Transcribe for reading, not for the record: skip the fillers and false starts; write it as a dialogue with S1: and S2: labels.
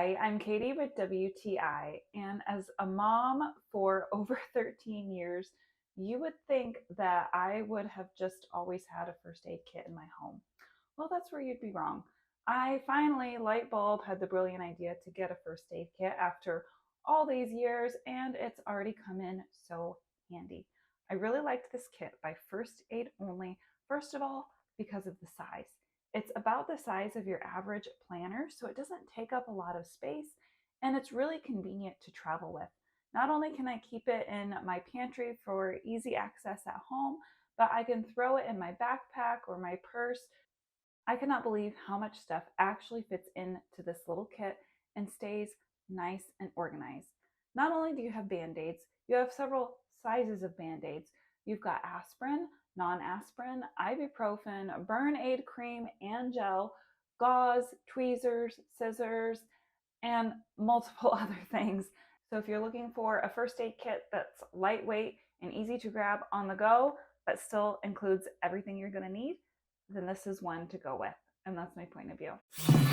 S1: Hi, I'm Katie with WTI, and as a mom for over 13 years, you would think that I would have just always had a first aid kit in my home. Well, that's where you'd be wrong. I finally, light bulb, had the brilliant idea to get a first aid kit after all these years, and it's already come in so handy. I really liked this kit by First Aid Only, first of all, because of the size. It's about the size of your average planner, so it doesn't take up a lot of space, and it's really convenient to travel with. Not only can I keep it in my pantry for easy access at home, but I can throw it in my backpack or my purse. I cannot believe how much stuff actually fits into this little kit and stays nice and organized. Not only do you have band-aids, you have several sizes of band-aids. You've got aspirin, non-aspirin, ibuprofen, burn aid cream and gel, gauze, tweezers, scissors, and multiple other things. So if you're looking for a first aid kit that's lightweight and easy to grab on the go, but still includes everything you're going to need, then this is one to go with. And that's my point of view.